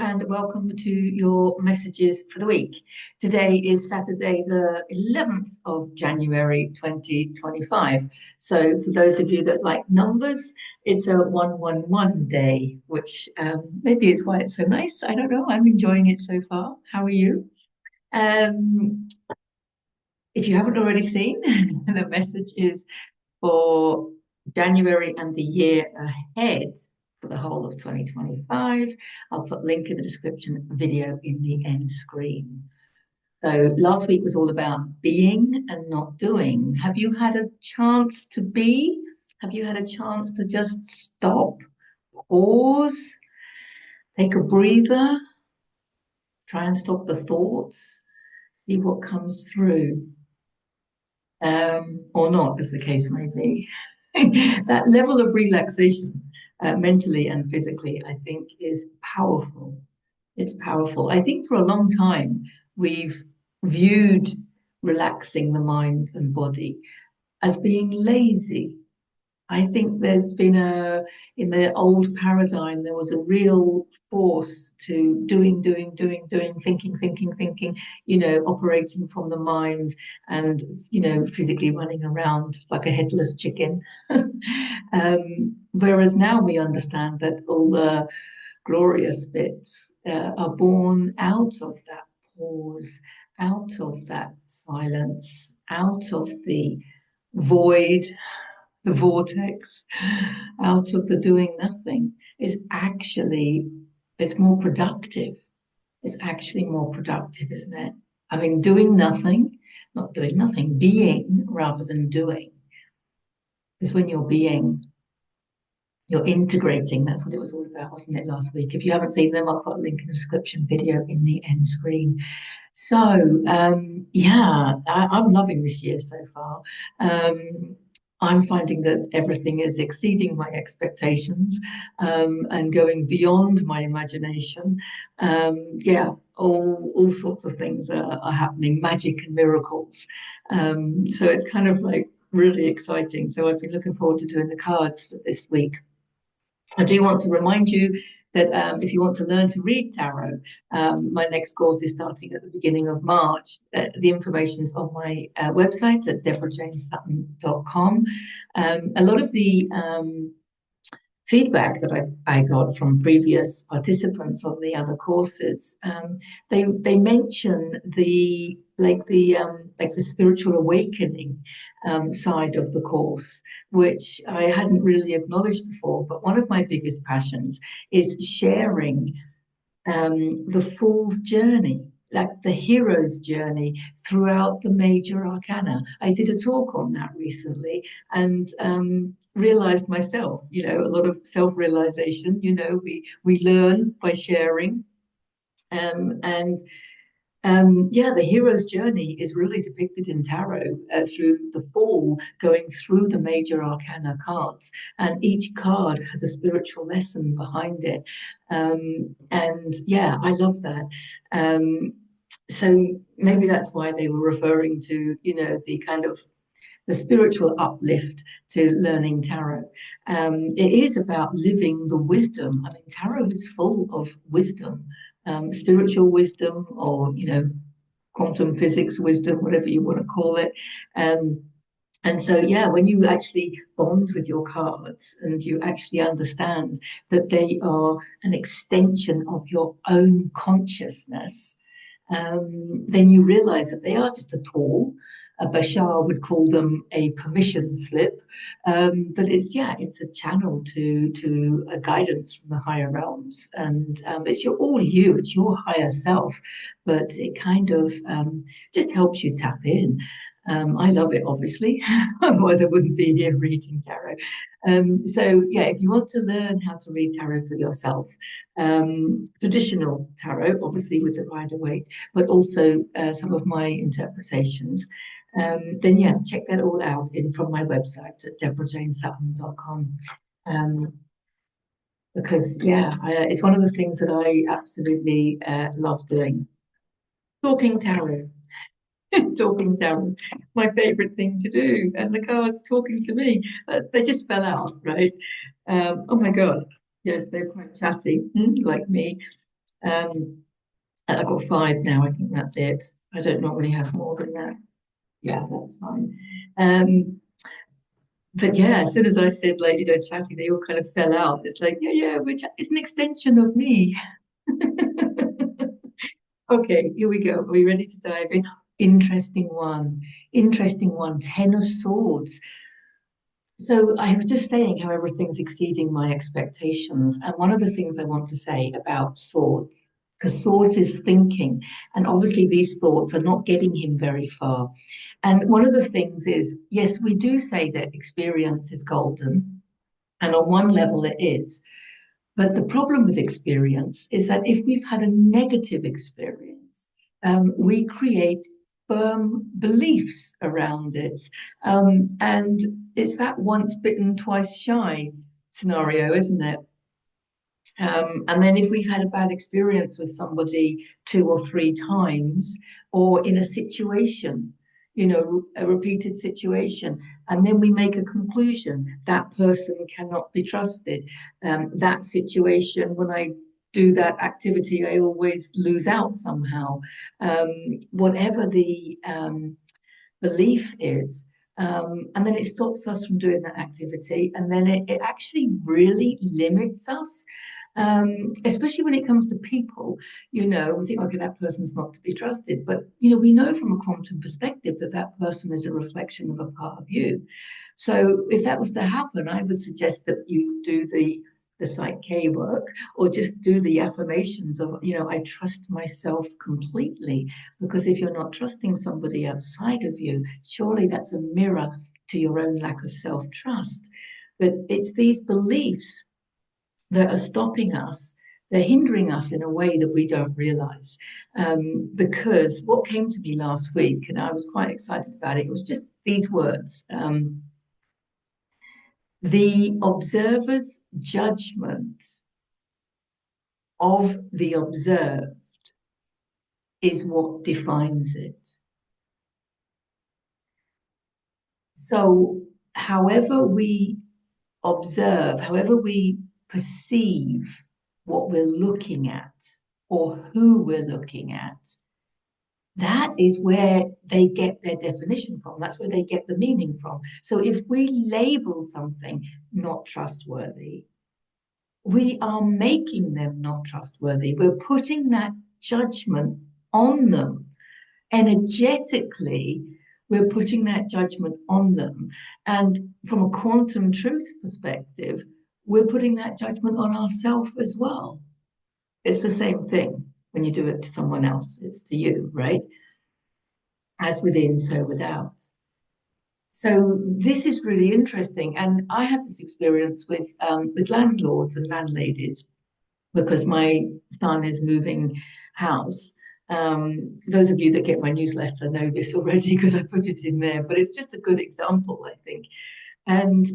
and welcome to your messages for the week. Today is Saturday, the 11th of January 2025. So, for those of you that like numbers, it's a 111 day, which maybe is why it's so nice. I don't know. I'm enjoying it so far. How are you? Um, if you haven't already seen, the message is for January and the year ahead for the whole of 2025. I'll put link in the description, video in the end screen. So last week was all about being and not doing. Have you had a chance to be? Have you had a chance to just stop, pause, take a breather, try and stop the thoughts, see what comes through, or not, as the case may be? That level of relaxation, mentally and physically, I think is powerful. It's powerful. I think for a long time we've viewed relaxing the mind and body as being lazy. I think there's been in the old paradigm, there was a real force to doing, thinking, operating from the mind and, physically running around like a headless chicken. Whereas now we understand that all the glorious bits are born out of that pause, out of that silence, out of the void, the vortex, out of the doing nothing is actually, it's more productive. It's actually more productive, isn't it? I mean, doing nothing, not doing nothing, being rather than doing. Because when you're being, you're integrating. That's what it was all about, wasn't it, last week? If you haven't seen them, I'll put a link in the description, video in the end screen. So, yeah, I'm loving this year so far. I'm finding that everything is exceeding my expectations, and going beyond my imagination. Yeah, all sorts of things are happening, magic and miracles. So it's kind of like really exciting. So I've been looking forward to doing the cards for this week. I do want to remind you that if you want to learn to read tarot, my next course is starting at the beginning of March. The information is on my website at deborahjanesutton.com. A lot of the feedback that I got from previous participants on the other courses, they mention the spiritual awakening side of the course, which I hadn't really acknowledged before. But one of my biggest passions is sharing the fool's journey, like the hero's journey throughout the major arcana. I did a talk on that recently and realized myself, a lot of self-realization. We learn by sharing. And yeah, the hero's journey is really depicted in tarot through the fall, going through the major arcana cards, and each card has a spiritual lesson behind it. And yeah, I love that. So maybe that's why they were referring to, the kind of the spiritual uplift to learning tarot. It is about living the wisdom. I mean, tarot is full of wisdom, spiritual wisdom, or quantum physics wisdom, whatever you want to call it. And so, yeah, when you actually bond with your cards and you actually understand that they are an extension of your own consciousness, then you realize that they are just a tool. Bashar would call them a permission slip, but it's a channel to a guidance from the higher realms, and it's it's your higher self, but it kind of just helps you tap in. I love it, obviously, otherwise I wouldn't be here reading tarot. So yeah, if you want to learn how to read tarot for yourself, traditional tarot, obviously with the Rider-Waite, but also some of my interpretations, then yeah, check that all out from my website at deborahjanesutton.com. Because yeah, it's one of the things that I absolutely love doing. Talking tarot. Talking tarot, my favorite thing to do, and the cards talking to me. They just fell out, right? Oh my God. Yes, they're quite chatty, like me. Um, I've got five now. I think that's it. I don't normally have more than that. Yeah, that's fine. Um, but yeah, as soon as I said like, chatting, they all kind of fell out. It's like, yeah, yeah, which is an extension of me. Okay, here we go. Are we ready to dive in? Interesting one. Interesting one. Ten of Swords. So I was just saying how everything's exceeding my expectations. And one of the things I want to say about swords, because swords is thinking, and obviously these thoughts are not getting him very far. And one of the things is, yes, we do say that experience is golden, and on one level it is. But the problem with experience is that if we've had a negative experience, we create firm beliefs around it. And it's that once bitten, twice shy scenario, isn't it? And then if we've had a bad experience with somebody two or three times, or in a situation, a repeated situation, and then we make a conclusion that person cannot be trusted. That situation, when I do that activity, I always lose out somehow. Whatever the belief is. And then it stops us from doing that activity. And then it actually really limits us, especially when it comes to people. We think, okay, that person's not to be trusted. But, we know from a quantum perspective that that person is a reflection of a part of you. So if that was to happen, I would suggest that you do the Psych K work, or just do the affirmations of, I trust myself completely. Because if you're not trusting somebody outside of you, surely that's a mirror to your own lack of self-trust. But it's these beliefs that are stopping us. They're hindering us in a way that we don't realize. Because what came to me last week, and I was quite excited about it, it was just these words. The observer's judgment of the observed is what defines it. So, however we observe, however we perceive what we're looking at or who we're looking at, that is where they get their definition from. That's where they get the meaning from. So, if we label something not trustworthy, we are making them not trustworthy. We're putting that judgment on them energetically. We're putting that judgment on them. And from a quantum truth perspective, we're putting that judgment on ourselves as well. It's the same thing when you do it to someone else, it's to you, right? As within, so without. So this is really interesting. And I had this experience with landlords and landladies because my son is moving house. Those of you that get my newsletter know this already because I put it in there, but it's just a good example, I think. And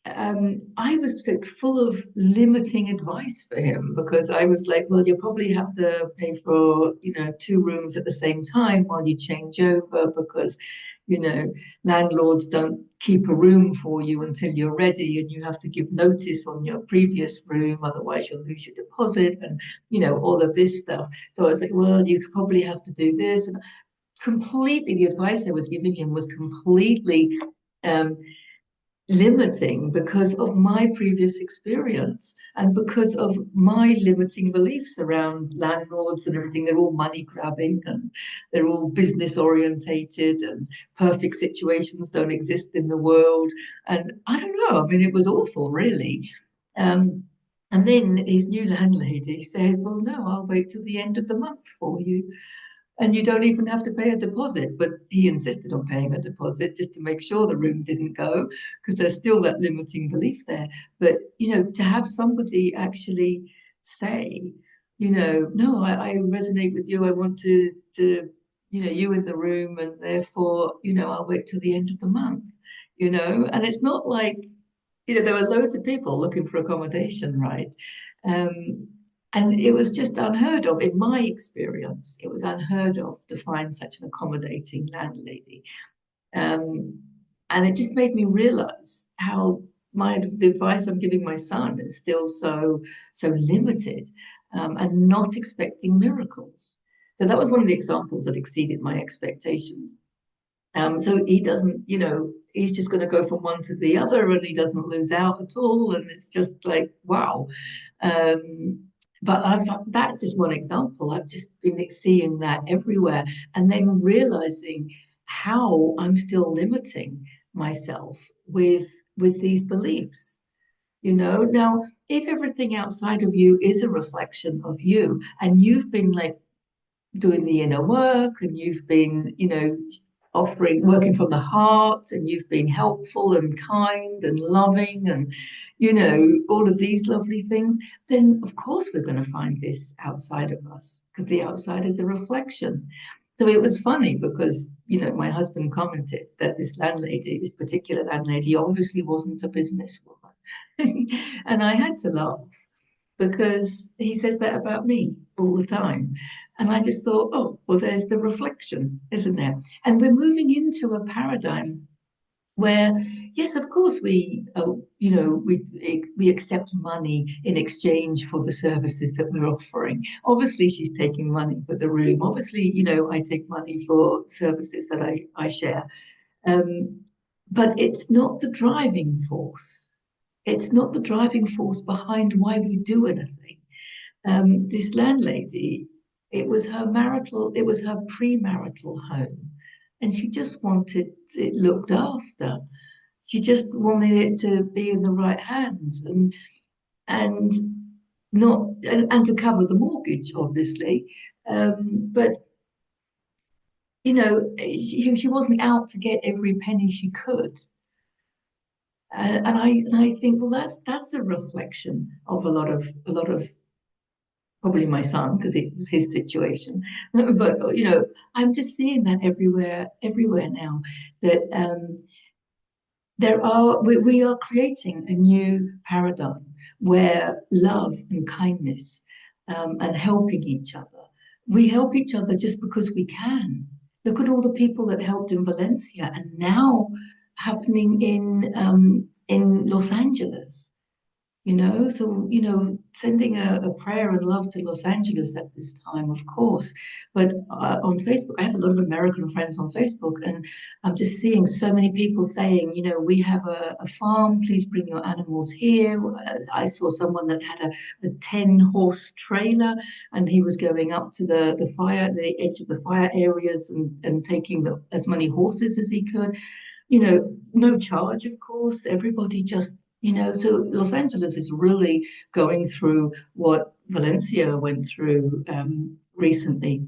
I was like full of limiting advice for him because I was like, well, you'll probably have to pay for, two rooms at the same time while you change over because, landlords don't keep a room for you until you're ready and you have to give notice on your previous room, otherwise you'll lose your deposit and, all of this stuff. So I was like, well, you could probably have to do this. And completely, the advice I was giving him was completely um, limiting because of my previous experience and because of my limiting beliefs around landlords and everything. They're all money grabbing and they're all business orientated and perfect situations don't exist in the world. And I don't know, I mean, it was awful, really. Um, and then his new landlady said, well, no, I'll wait till the end of the month for you. And you don't even have to pay a deposit. But he insisted on paying a deposit just to make sure the room didn't go, because there's still that limiting belief there. But, to have somebody actually say, no, I resonate with you. I want to, you in the room, and therefore, I'll wait till the end of the month, and it's not like, there were loads of people looking for accommodation, right? Um, and it was just unheard of in my experience. It was unheard of to find such an accommodating landlady. Um, and it just made me realize how the advice I'm giving my son is still so limited. and not expecting miracles. So that was one of the examples that exceeded my expectations. So he doesn't, he's just going to go from one to the other and he doesn't lose out at all. And it's just like, wow. Um, but that's just one example. I've just been seeing that everywhere and then realizing how I'm still limiting myself with these beliefs. Now, if everything outside of you is a reflection of you and you've been like doing the inner work and you've been, working from the heart and you've been helpful and kind and loving and, all of these lovely things, then of course we're going to find this outside of us because the outside is the reflection. So it was funny because, my husband commented that this particular landlady, obviously wasn't a businesswoman. And I had to laugh because he says that about me all the time. And I just thought, oh, well, there's the reflection, isn't there? And we're moving into a paradigm where, yes, of course, we accept money in exchange for the services that we're offering. Obviously, she's taking money for the room. Obviously, I take money for services that I share. But it's not the driving force. It's not the driving force behind why we do anything. This landlady, it was her premarital home, and she just wanted it looked after. She just wanted it to be in the right hands and not and to cover the mortgage, obviously. But she wasn't out to get every penny she could. And I think, well, that's a reflection of a lot of probably my son because it was his situation. But I'm just seeing that everywhere now. That we are creating a new paradigm where love and kindness and helping each other. We help each other just because we can. Look at all the people that helped in Valencia and now happening in Los Angeles. So sending a prayer and love to Los Angeles at this time, of course. But on Facebook, I have a lot of American friends on Facebook, and I'm just seeing so many people saying, we have a farm, please bring your animals here. I saw someone that had a 10-horse trailer, and he was going up to the edge of the fire areas and taking as many horses as he could. No charge, of course. Everybody just so Los Angeles is really going through what Valencia went through recently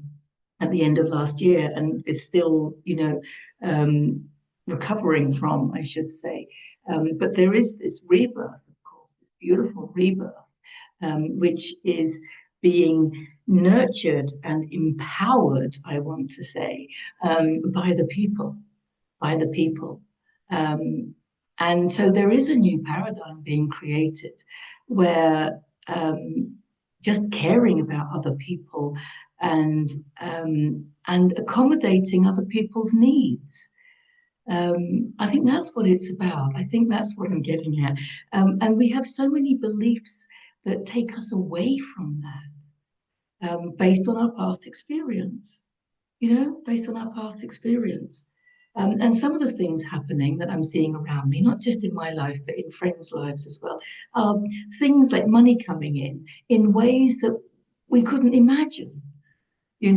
at the end of last year, and it's still, recovering from, I should say. But there is this rebirth, of course, this beautiful rebirth, which is being nurtured and empowered, I want to say, by the people, by the people. And so there is a new paradigm being created where just caring about other people and accommodating other people's needs. I think that's what it's about. I think that's what I'm getting at. And we have so many beliefs that take us away from that based on our past experience, based on our past experience. And some of the things happening that I'm seeing around me, not just in my life, but in friends' lives as well, are things like money coming in ways that we couldn't imagine. You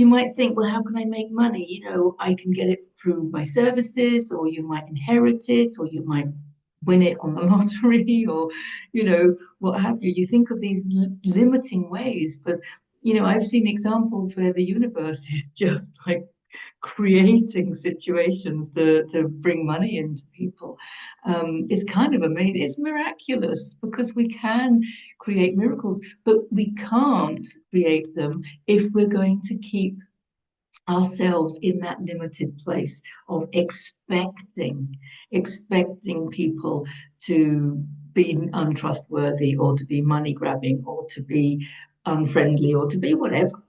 might think, well, how can I make money? I can get it through my services, or you might inherit it, or you might win it on the lottery, or, what have you. You think of these limiting ways, but, I've seen examples where the universe is just like creating situations to bring money into people. It's kind of amazing. It's miraculous because we can create miracles, but we can't create them if we're going to keep ourselves in that limited place of expecting people to be untrustworthy or to be money grabbing or to be unfriendly or to be whatever.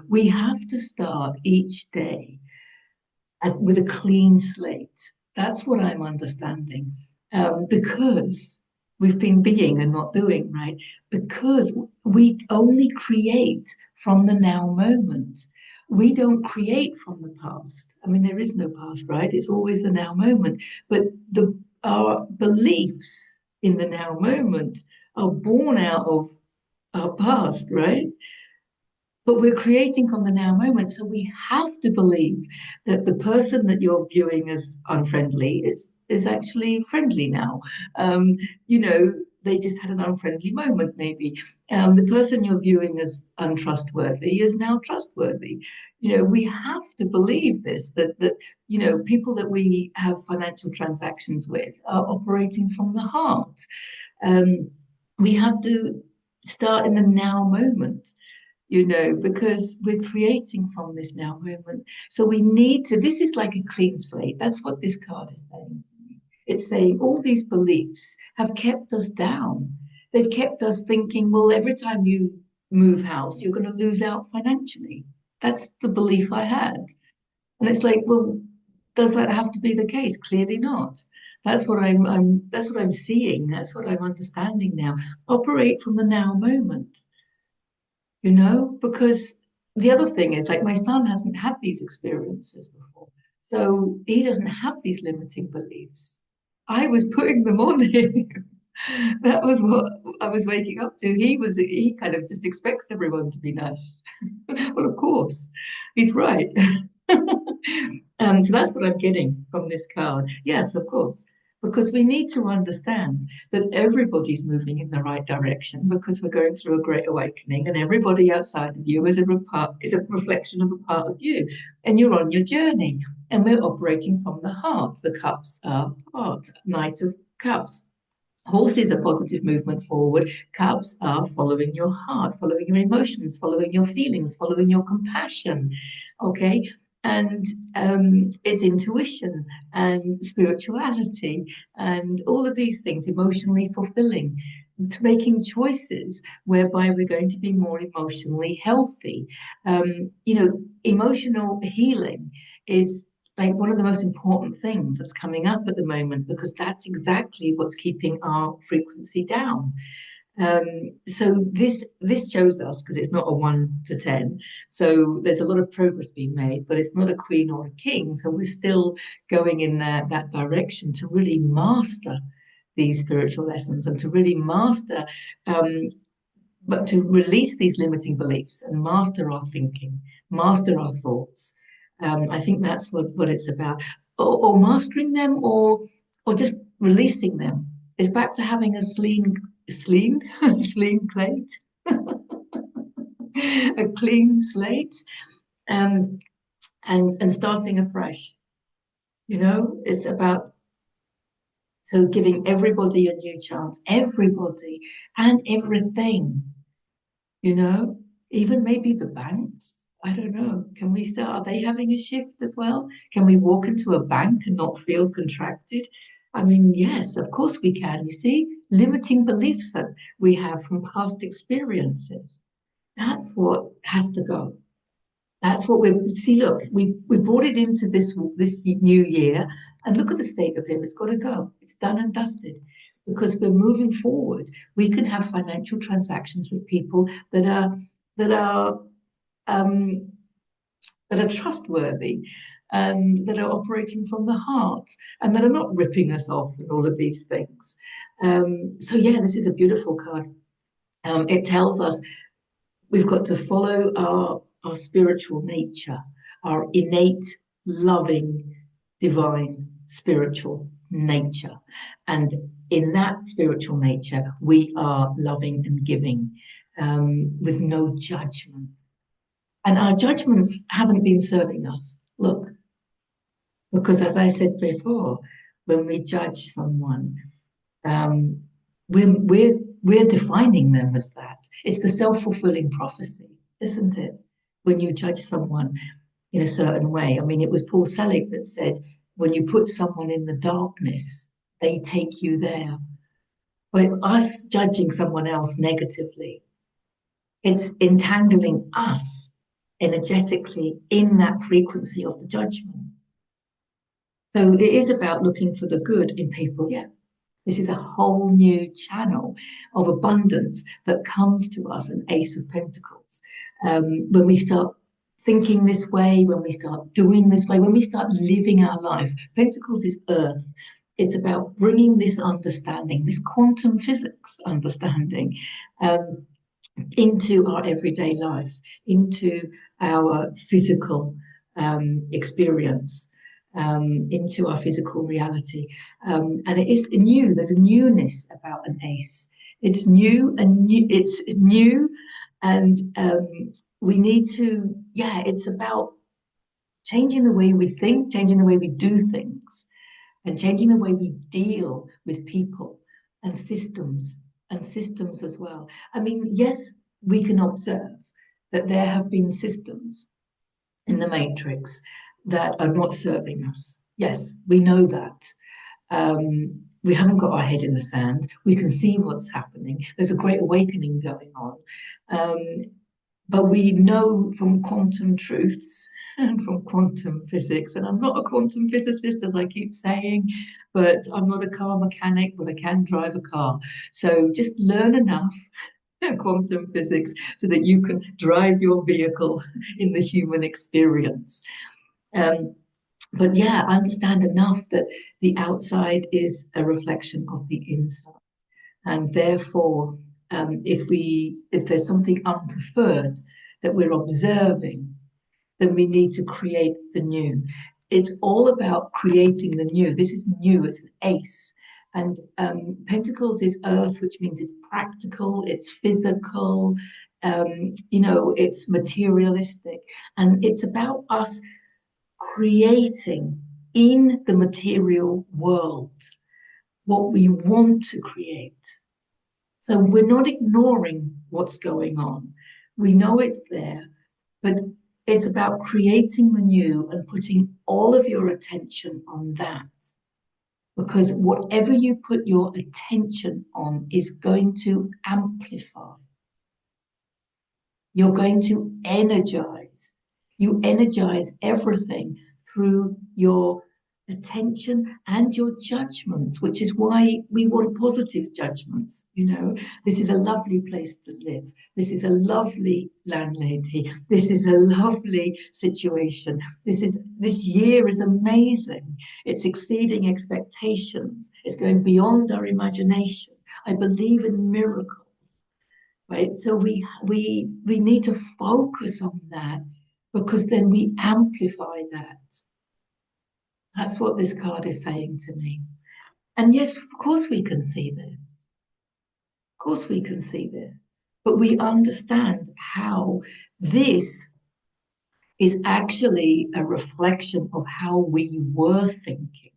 We have to start each day with a clean slate. That's what I'm understanding. Because We've been being and not doing, right? Because we only create from the now moment. We don't create from the past. I mean, there is no past, right? It's always the now moment. But our beliefs in the now moment are born out of our past, right? But we're creating from the now moment. So we have to believe that the person that you're viewing as unfriendly is actually friendly now. Um, you know, they just had an unfriendly moment, maybe. The person you're viewing as untrustworthy is now trustworthy. We have to believe this, that people that we have financial transactions with are operating from the heart. Um, we have to start in the now moment, because we're creating from this now moment. So we need to, this is like a clean slate. That's what this card is saying to me. It's saying all these beliefs have kept us down. They've kept us thinking, well, every time you move house, you're going to lose out financially. That's the belief I had. And it's like, well, does that have to be the case? Clearly not. That's what I'm seeing. That's what I'm understanding now. Operate from the now moment, because the other thing is, like, my son hasn't had these experiences before. So he doesn't have these limiting beliefs. I was putting them on him. That was what I was waking up to. He kind of just expects everyone to be nice. Well, of course, he's right. So that's what I'm getting from this card. Yes, of course, because we need to understand that everybody's moving in the right direction because we're going through a great awakening, and everybody outside of you is a reflection of a part of you, and you're on your journey. And we're operating from the heart. The cups are heart, Knight of Cups. Horse is a positive movement forward. Cups are following your heart, following your emotions, following your feelings, following your compassion. Okay. And it's intuition and spirituality and all of these things, emotionally fulfilling, making choices whereby we're going to be more emotionally healthy. Emotional healing is like one of the most important things that's coming up at the moment, because that's exactly what's keeping our frequency down. So this shows us, because it's not a 1 to 10, so there's a lot of progress being made, but it's not a queen or a king. So we're still going in that direction to really master these spiritual lessons and to really master, but to release these limiting beliefs and master our thinking, master our thoughts. I think that's what it's about, or mastering them, or just releasing them. It's back to having a clean plate, a clean slate, um, and starting afresh. It's about giving everybody a new chance, everybody and everything. you know, Even maybe the banks. I don't know. Can we start? Are they having a shift as well? Can we walk into a bank and not feel contracted? I mean, yes, of course we can. You see, limiting beliefs that we have from past experiences. That's what has to go. That's what we see. Look, we brought it into this new year, and look at the state of him. It's got to go. It's done and dusted, because we're moving forward. We can have financial transactions with people that are um, that are trustworthy and that are operating from the heart and that are not ripping us off and all of these things. So yeah, this is a beautiful card. It tells us we've got to follow our spiritual nature, our innate, loving, divine spiritual nature. And in that spiritual nature, we are loving and giving, with no judgment. And our judgments haven't been serving us. Look, because as I said before, when we judge someone, um, we're defining them as that. It's the self-fulfilling prophecy, isn't it? When you judge someone in a certain way. I mean, it was Paul Selig that said, when you put someone in the darkness, they take you there. But us judging someone else negatively, it's entangling us energetically in that frequency of the judgment. So it is about looking for the good in people. Yeah, This is a whole new channel of abundance that comes to us, an Ace of Pentacles. When we start thinking this way, when we start doing this way, when we start living our life, Pentacles is earth. It's about bringing this understanding, this quantum physics understanding, into our everyday life, into our physical experience, into our physical reality. And it is new. There's a newness about an ace. It's new and new. It's new, and we need to. Yeah, it's about changing the way we think, changing the way we do things, and changing the way we deal with people and systems as well. I mean, yes, we can observe that there have been systems in the matrix that are not serving us. Yes, we know that. We haven't got our head in the sand. We can see what's happening. There's a great awakening going on. But we know from quantum truths and from quantum physics, and I'm not a quantum physicist, as I keep saying, but I'm not a car mechanic, but I can drive a car. So just learn enough quantum physics so that you can drive your vehicle in the human experience. But yeah, understand enough that the outside is a reflection of the inside. And therefore, if there's something unpreferred that we're observing, then we need to create the new. It's all about creating the new. This is new. It's an ace. And Pentacles is earth, which means it's practical, it's physical, it's materialistic. And it's about us creating in the material world what we want to create. So we're not ignoring what's going on. We know it's there, but it's about creating the new and putting all of your attention on that. Because whatever you put your attention on is going to amplify. You're going to energize. You energize everything through your attention and your judgments, which is why we want positive judgments. This is a lovely place to live. This is a lovely landlady. This is a lovely situation. This year is amazing. It's exceeding expectations. It's going beyond our imagination. I believe in miracles. Right, so we need to focus on that, because then we amplify that. That's what this card is saying to me. And yes, of course we can see this. Of course we can see this. But we understand how this is actually a reflection of how we were thinking.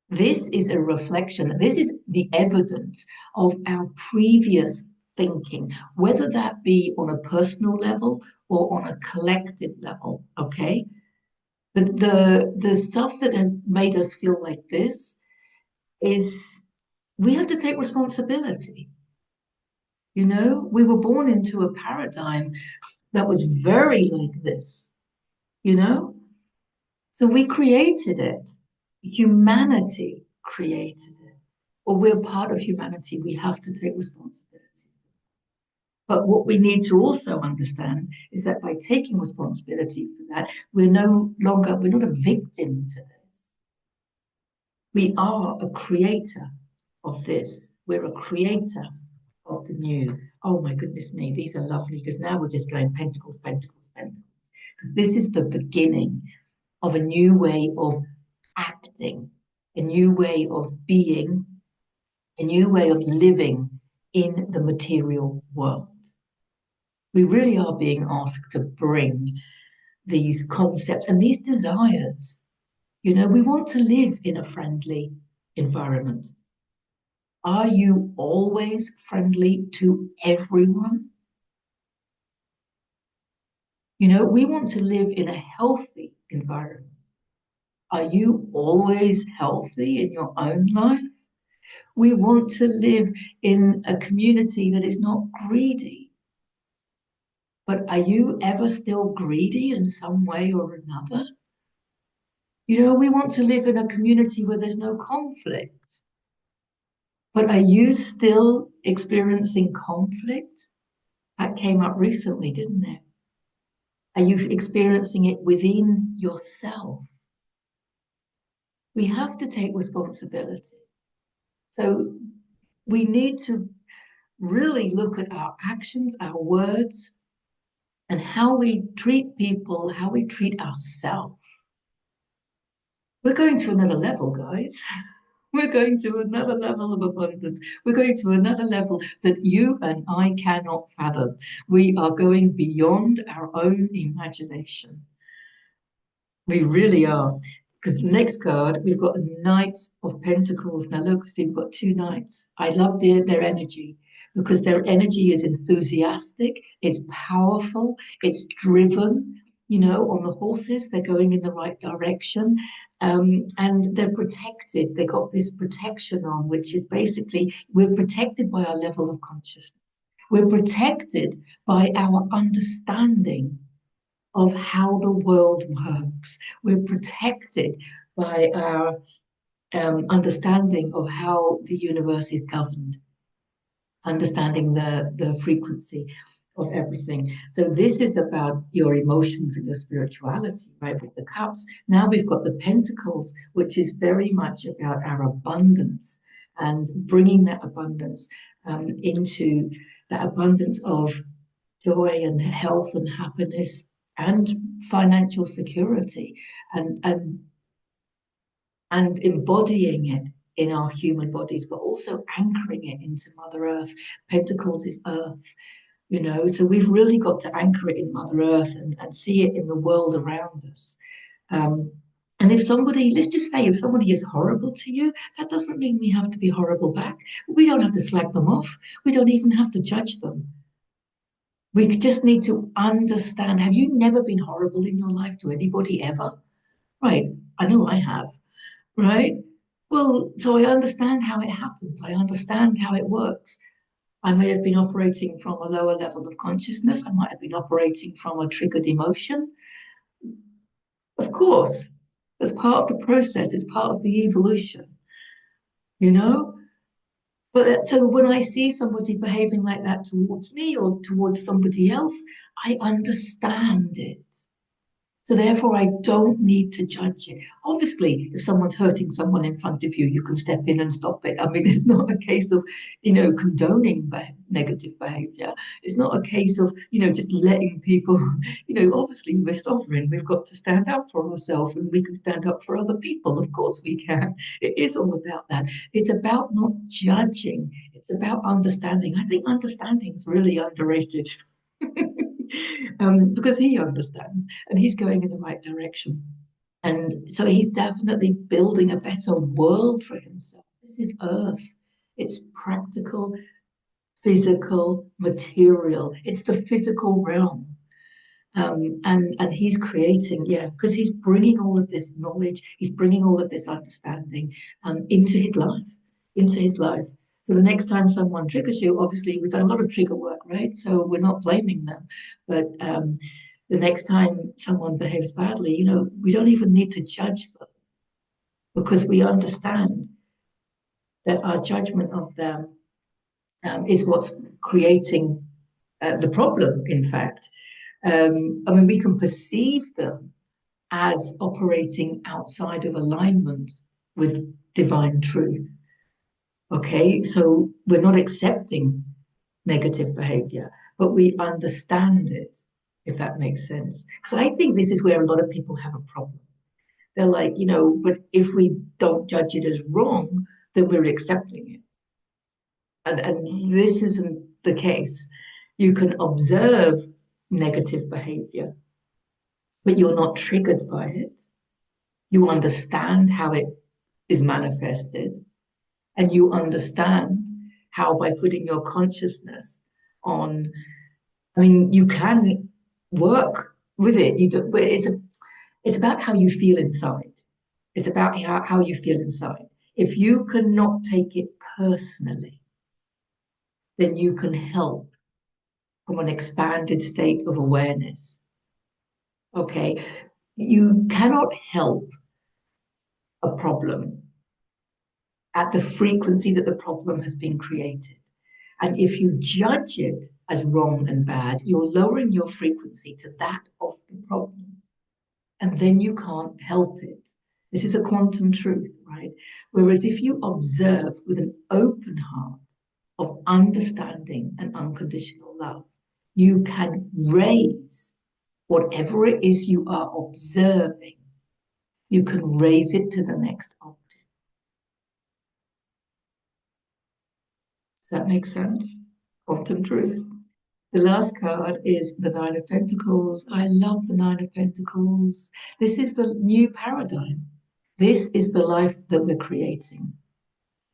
This is a reflection, this is the evidence of our previous thinking, whether that be on a personal level or on a collective level, okay? The stuff that has made us feel like this is we have to take responsibility. We were born into a paradigm that was very like this, you know? So we created it. Humanity created it. Or we're part of humanity. We have to take responsibility. But what we need to also understand is that by taking responsibility for that, we're not a victim to this. We are a creator of this. We're a creator of the new. Oh my goodness me, these are lovely, because now we're just going pentacles, pentacles, pentacles. This is the beginning of a new way of acting, a new way of being, a new way of living in the material world. We really are being asked to bring these concepts and these desires. We want to live in a friendly environment. Are you always friendly to everyone? We want to live in a healthy environment. Are you always healthy in your own life? We want to live in a community that is not greedy. But are you ever still greedy in some way or another? We want to live in a community where there's no conflict. But are you still experiencing conflict? That came up recently, didn't it? Are you experiencing it within yourself? We have to take responsibility. So we need to really look at our actions, our words, and how we treat people, how we treat ourselves. We're going to another level, guys. We're going to another level of abundance. We're going to another level that you and I cannot fathom. We are going beyond our own imagination. We really are. Because the next card, we've got a Knight of Pentacles. Now, look, see, we've got two knights. I love their energy because their energy is enthusiastic, it's powerful, it's driven. On the horses, they're going in the right direction. And they're protected. They got this protection on, which is basically we're protected by our level of consciousness. We're protected by our understanding of how the world works. We're protected by our understanding of how the universe is governed, understanding the frequency of everything. So this is about your emotions and your spirituality, right? With the cups. Now we've got the pentacles, which is very much about our abundance and bringing that abundance into that abundance of joy and health and happiness and financial security and embodying it in our human bodies, but also anchoring it into Mother Earth. Pentacles is Earth. So we've really got to anchor it in Mother Earth and see it in the world around us. And if somebody, let's just say, if somebody is horrible to you, that doesn't mean we have to be horrible back. We don't have to slag them off. We don't even have to judge them. We just need to understand. Have you never been horrible in your life to anybody ever? Right. I know I have. Right. Well, so I understand how it happens. I understand how it works. I may have been operating from a lower level of consciousness. I might have been operating from a triggered emotion. Of course, as part of the process, it's part of the evolution, you know? But so when I see somebody behaving like that towards me or towards somebody else, I understand it. So therefore, I don't need to judge it. Obviously, if someone's hurting someone in front of you, you can step in and stop it. I mean, it's not a case of, condoning negative behavior. It's not a case of, just letting people, obviously we're sovereign. We've got to stand up for ourselves and we can stand up for other people. Of course we can. It is all about that. It's about not judging. It's about understanding. I think understanding is really underrated. Because he understands and he's going in the right direction. And so he's definitely building a better world for himself. This is Earth. It's practical, physical, material. It's the physical realm. And he's creating, because he's bringing all of this knowledge, he's bringing all of this understanding into his life. So the next time someone triggers you, obviously we've done a lot of trigger work, right? So we're not blaming them, but the next time someone behaves badly, we don't even need to judge them because we understand that our judgment of them is what's creating the problem, in fact. I mean, we can perceive them as operating outside of alignment with divine truth. Okay, so we're not accepting negative behavior, but we understand it, if that makes sense. Because I think this is where a lot of people have a problem. They're like, but if we don't judge it as wrong, then we're accepting it. And this isn't the case. You can observe negative behavior, but you're not triggered by it. You understand how it is manifested, and you understand how by putting your consciousness on, I mean, you can work with it. You do, but it's about how you feel inside. It's about how you feel inside. If you cannot take it personally, then you can help from an expanded state of awareness. Okay, you cannot help a problem at the frequency that the problem has been created. And if you judge it as wrong and bad, you're lowering your frequency to that of the problem. And then you can't help it. This is a quantum truth, right? Whereas if you observe with an open heart of understanding and unconditional love, you can raise whatever it is you are observing, you can raise it to the next octave. Does that make sense? Quantum truth. The last card is the Nine of Pentacles. I love the Nine of Pentacles. This is the new paradigm. This is the life that we're creating.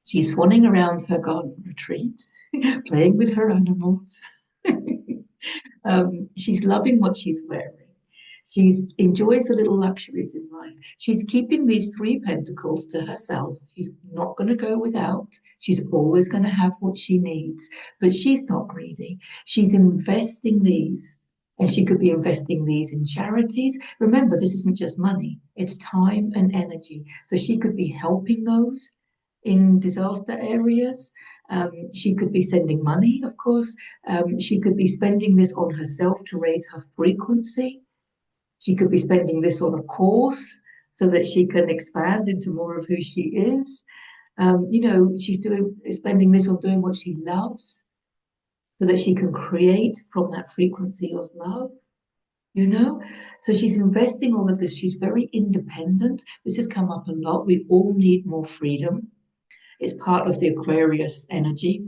She's swanning around her garden retreat, playing with her animals. She's loving what she's wearing. She enjoys the little luxuries in life. She's keeping these three pentacles to herself. She's not going to go without. She's always going to have what she needs, but she's not greedy. She's investing these, and she could be investing these in charities. Remember, this isn't just money, it's time and energy. So she could be helping those in disaster areas. She could be sending money, of course. She could be spending this on herself to raise her frequency. She could be spending this on a course so that she can expand into more of who she is. She's spending this on doing what she loves so that she can create from that frequency of love. So she's investing all of this. She's very independent. This has come up a lot. We all need more freedom. It's part of the Aquarius energy.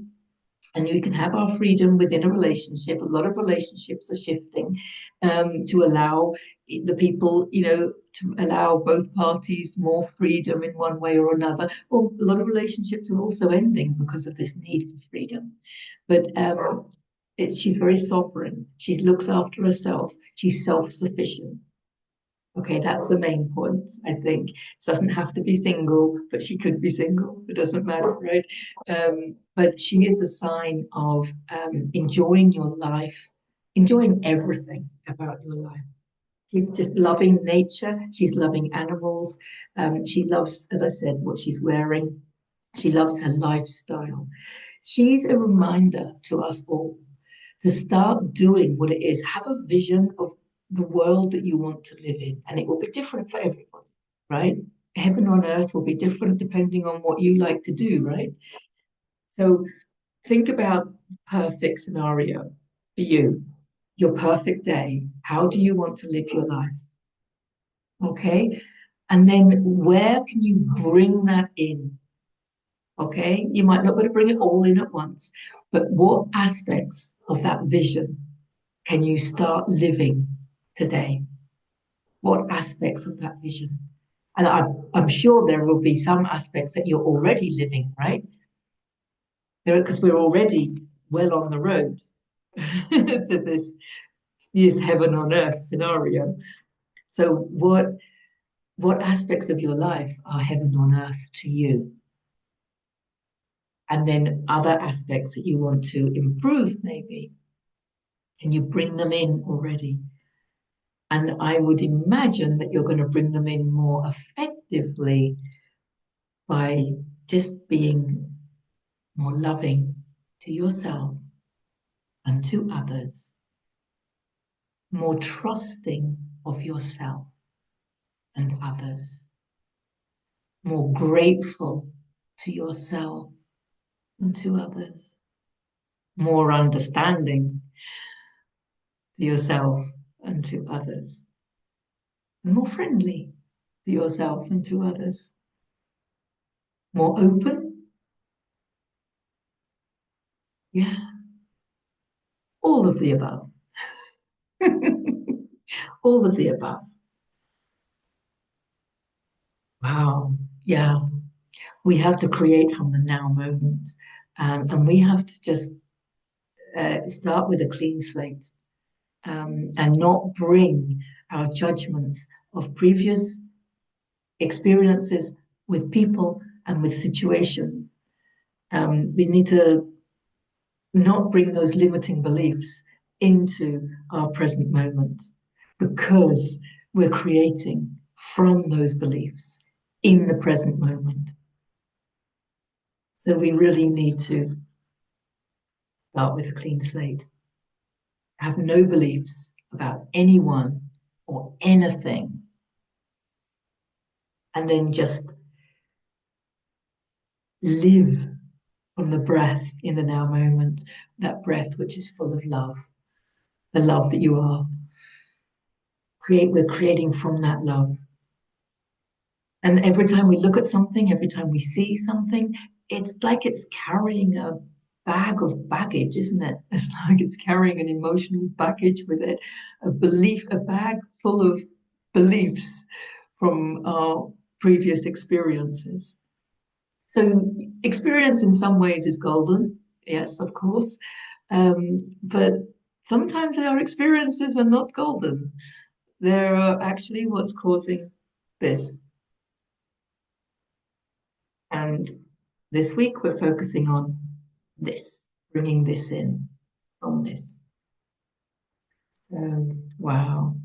And we can have our freedom within a relationship. A lot of relationships are shifting to allow the people, to allow both parties more freedom in one way or another. Or a lot of relationships are also ending because of this need for freedom. But she's very sovereign. She looks after herself. She's self-sufficient. Okay, that's the main point, I think. She doesn't have to be single, but she could be single. It doesn't matter, right? But she is a sign of enjoying your life, enjoying everything about your life. She's just loving nature. She's loving animals. She loves, as I said, what she's wearing. She loves her lifestyle. She's a reminder to us all to start doing what it is. Have a vision of the world that you want to live in, and it will be different for everyone, right? Heaven on earth will be different depending on what you like to do, right? So think about perfect scenario for you, your perfect day. How do you want to live your life? Okay. And then where can you bring that in? Okay. You might not be able to bring it all in at once, but what aspects of that vision can you start living today? What aspects of that vision? And I'm sure there will be some aspects that you're already living, right? Because we're already well on the road to this heaven on earth scenario. So what aspects of your life are heaven on earth to you? And then other aspects that you want to improve, maybe. Can you bring them in already? And I would imagine that you're going to bring them in more effectively by just being more loving to yourself and to others, more trusting of yourself and others, more grateful to yourself and to others, more understanding to yourself and to others, and more friendly to yourself and to others, more open. Yeah, all of the above. All of the above. Wow. Yeah. We have to create from the now moment. And we have to just start with a clean slate and not bring our judgments of previous experiences with people and with situations. We need to not bring those limiting beliefs into our present moment because we're creating from those beliefs in the present moment. So we really need to start with a clean slate, have no beliefs about anyone or anything, and then just live from the breath in the now moment, that breath which is full of love, the love that you are. We're creating from that love. And every time we look at something, every time we see something, it's like it's carrying a bag of baggage, isn't it? It's like it's carrying an emotional baggage with it, a bag full of beliefs from our previous experiences. So experience in some ways is golden, yes, of course. But sometimes our experiences are not golden. They're actually what's causing this. And this week we're focusing on this, bringing this in from this. So, wow.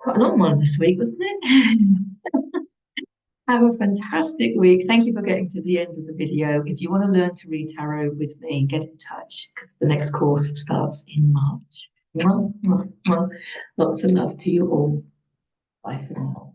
Quite a long one this week, wasn't it? Have a fantastic week. Thank you for getting to the end of the video. If you want to learn to read tarot with me, get in touch because the next course starts in March. Lots of love to you all. Bye for now.